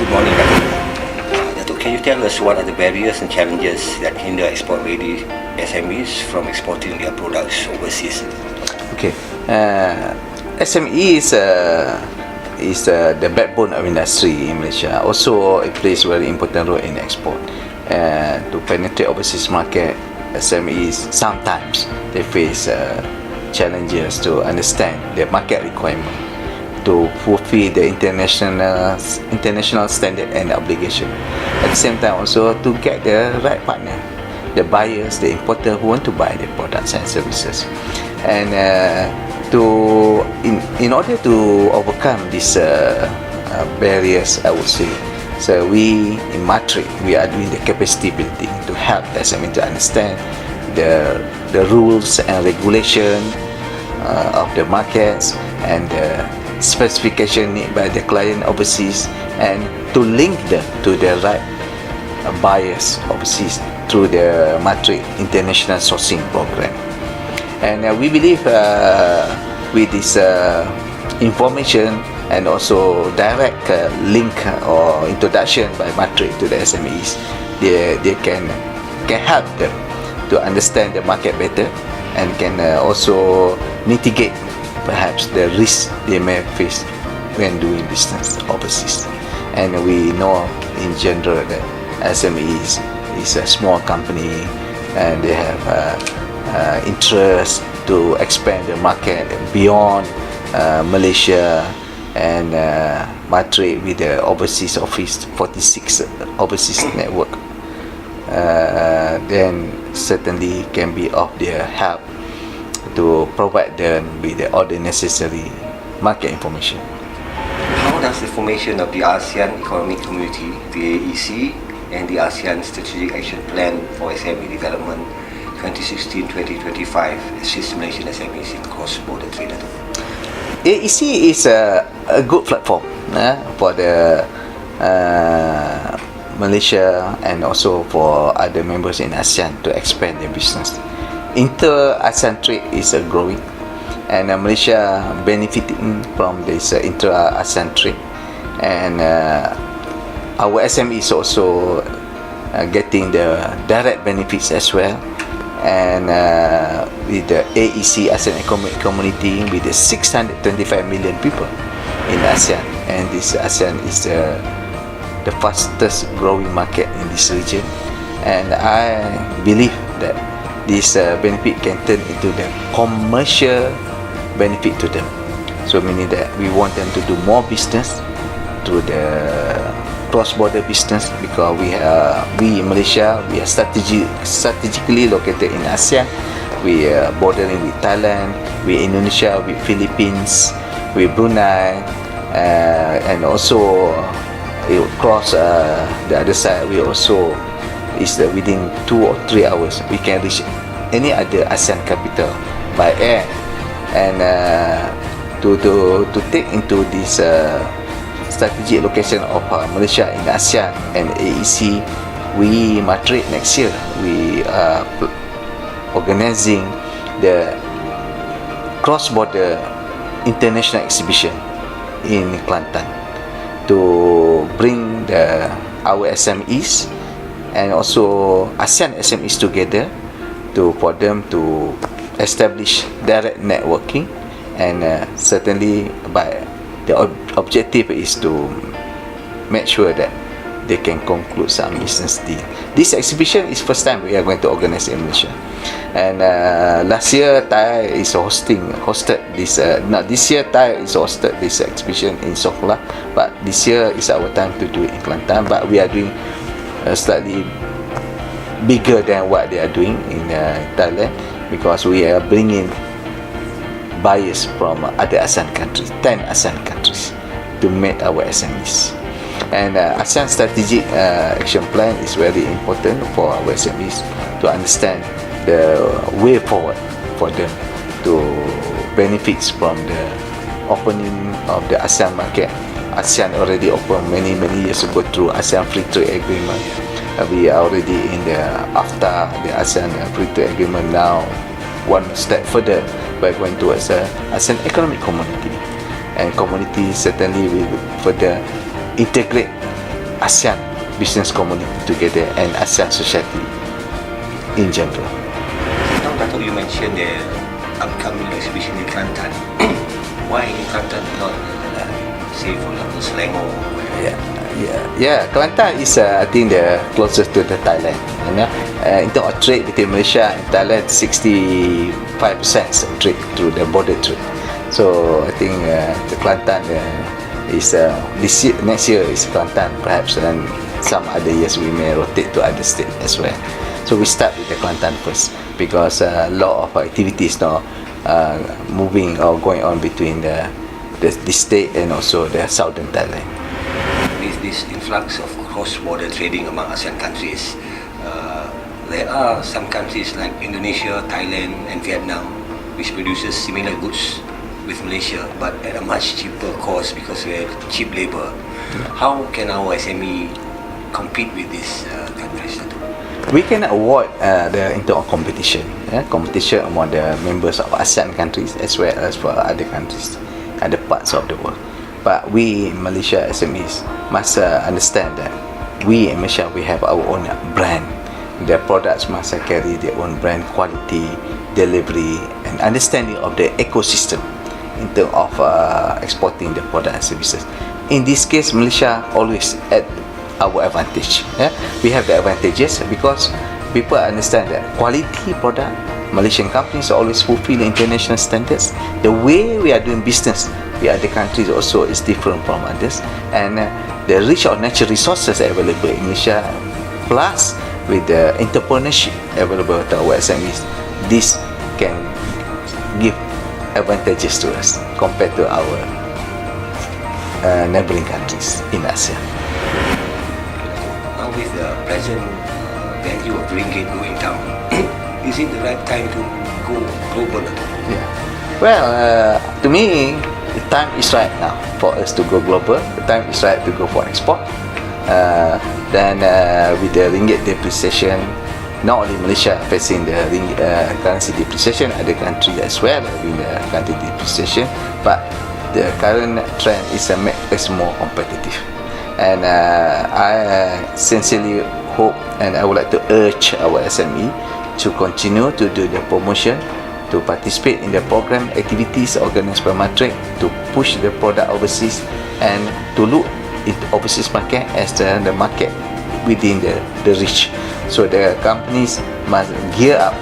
Good morning, Dato. Dato, can you tell us what are the barriers and challenges that hinder export-ready SMEs from exporting their products overseas? Okay, SME is the backbone of industry in Malaysia. Also, it plays a very important role in export. To penetrate overseas market, SMEs sometimes they face challenges to understand the market requirement, to fulfill the international standard and obligation. At the same time, also to get the right partner, the buyers, the importer who want to buy the products and services. And in order to overcome these barriers, I would say, so we in Matrade, we are doing the capacity building to help SME to understand the rules and regulation of the markets and the specification need by the client overseas, and to link them to the right buyers overseas through the Matrade International Sourcing Program. And we believe with this information and also direct link or introduction by Matrade to the SMEs, they can help them to understand the market better and can also mitigate perhaps the risk they may face when doing business overseas. And we know in general that SMEs is a small company and they have interest to expand the market beyond Malaysia, and Matrade with the overseas office, 46 overseas network, then certainly can be of their help to provide them with all the necessary market information. How does the formation of the ASEAN Economic Community, the AEC, and the ASEAN Strategic Action Plan for SME Development 2016-2025 assist Malaysian SMEs in cross-border trade? AEC is a good platform for the Malaysia and also for other members in ASEAN to expand their business. Inter-ASEAN trade is growing, and Malaysia benefiting from this inter-ASEAN trade, and our SME is also getting the direct benefits as well. And with the AEC, ASEAN Economic Community, with the 625 million people in ASEAN, and this ASEAN is the fastest growing market in this region, and I believe that this benefit can turn into the commercial benefit to them. So meaning that we want them to do more business through the cross-border business, because we in Malaysia, we are strategically located in ASEAN. We are bordering with Thailand, with Indonesia, with Philippines, with Brunei, and also it would cross the other side. We also is within 2 or 3 hours we can reach any other ASEAN capital by air. And to take into this strategic location of Malaysia in ASEAN and AEC, we Matrade next year we are organizing the cross-border international exhibition in Kelantan to bring our SMEs and also ASEAN SMEs together for them to establish direct networking, and certainly by the objective is to make sure that they can conclude some business deal. This exhibition is first time we are going to organize in Malaysia, and last year Thai is hosted this. This year Thai is hosted this exhibition in Songkla, but this year is our time to do it in Kelantan. But we are doing slightly bigger than what they are doing in Thailand, because we are bringing buyers from other ASEAN countries, 10 ASEAN countries, to meet our SMEs. And ASEAN Strategic Action Plan is very important for our SMEs to understand the way forward for them to benefit from the opening of the ASEAN market. ASEAN already opened many years ago through ASEAN Free Trade Agreement. We are already in after the ASEAN Free Trade Agreement now, one step further by going towards ASEAN Economic Community, and community certainly will further integrate ASEAN business community together and ASEAN society in general. Now, Dato, you mentioned the upcoming exhibition in Kelantan. Why in Kelantan, not say for example Selangor? Kelantan is I think the closest to the Thailand. In terms of trade between Malaysia and Thailand, 65% trade through the border trade. So I think the Kelantan is this year, next year is Kelantan perhaps, and some other years we may rotate to other states as well. So we start with the Kelantan first because a lot of activities now moving or going on between the state and also the southern Thailand. With this influx of cross-border trading among ASEAN countries, there are some countries like Indonesia, Thailand and Vietnam which produces similar goods with Malaysia but at a much cheaper cost because we have cheap labor. How can our SME compete with these countries? We can avoid the in terms of competition among the members of ASEAN countries as well as for other countries, other parts of the world. But we in Malaysia SMEs must understand that we in Malaysia we have our own brand. Their products must carry their own brand quality, delivery and understanding of the ecosystem in terms of exporting the product and services. In this case, Malaysia always at our advantage. We have the advantages because people understand that quality product, Malaysian companies always fulfill international standards. The way we are doing business with other countries also is different from others, and the rich of natural resources available in Malaysia plus with the entrepreneurship available to our SMEs, this can give advantages to us compared to our neighboring countries in ASEAN. Now with the present value of ringgit going down, is it the right time to go global? Well, to me, the time is right now for us to go global. The time is right to go for export. Then with the ringgit depreciation, not only Malaysia facing the currency depreciation, other countries as well having the currency depreciation, but the current trend is make us more competitive. And I sincerely hope and I would like to urge our SME to continue to do the promotion, to participate in the program activities organized by Matrade, to push the product overseas and to look into overseas market as the market within the reach. So the companies must gear up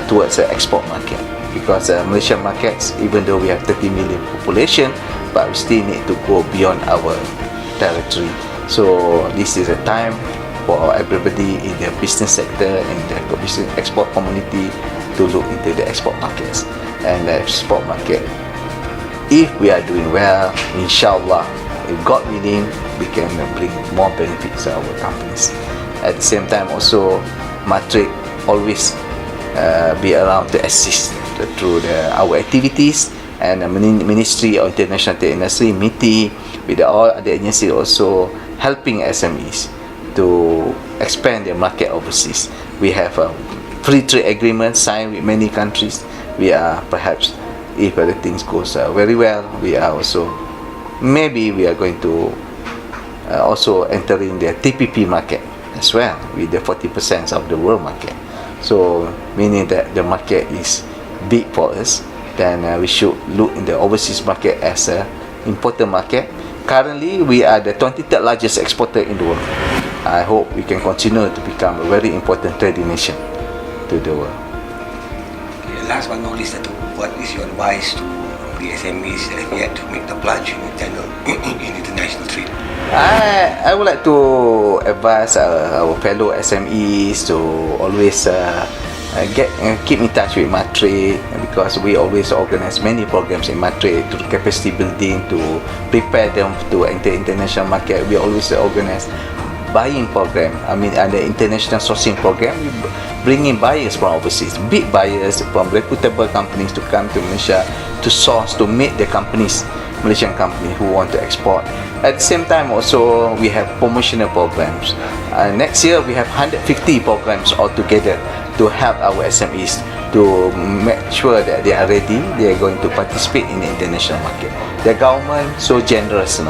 towards the export market because Malaysian markets, even though we have 30 million population, but we still need to go beyond our territory. So this is a time for everybody in the business sector and the business export community to look into the export markets. And the export market, if we are doing well, inshallah, if God willing, we can bring more benefits to our companies. At the same time also, Matrade always be around to assist through our activities, and the Ministry of International Trade Industry, MITI, with all other agencies also helping SMEs to expand their market overseas. We have a free trade agreement signed with many countries. We are perhaps, if other things goes very well, we are also maybe we are going to also enter in the TPP market as well with the 40% of the world market. So meaning that the market is big for us, then we should look in the overseas market as an important market. Currently we are the 23rd largest exporter in the world. I hope we can continue to become a very important trading nation to the world. Okay, last but not least, what is your advice to the SMEs that have yet to make the plunge in international trade? I would like to advise our fellow SMEs to always keep in touch with Matrade, because we always organize many programs in Matrade to capacity building, to prepare them to enter international market. We always organize buying program, under international sourcing program. We bring in buyers from overseas, big buyers from reputable companies to come to Malaysia to source, to meet the companies, Malaysian companies who want to export. At the same time also, we have promotional programs. Next year we have 150 programs altogether to help our SMEs to make sure that they are ready, they are going to participate in the international market. The government so generous,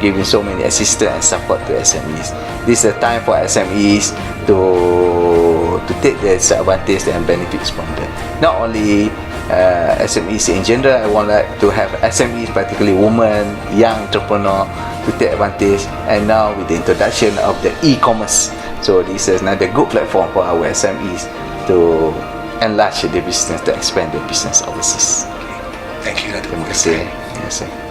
giving so many assistance and support to SMEs. This is the time for SMEs to take the advantage and benefits from them. Not only SMEs in general, I want like to have SMEs, particularly women, young entrepreneur, to take advantage. And now with the introduction of the e-commerce, so this is another good platform for our SMEs to enlarge their business, to expand their business overseas. Thank you, Dato. Terima kasih. Terima kasih.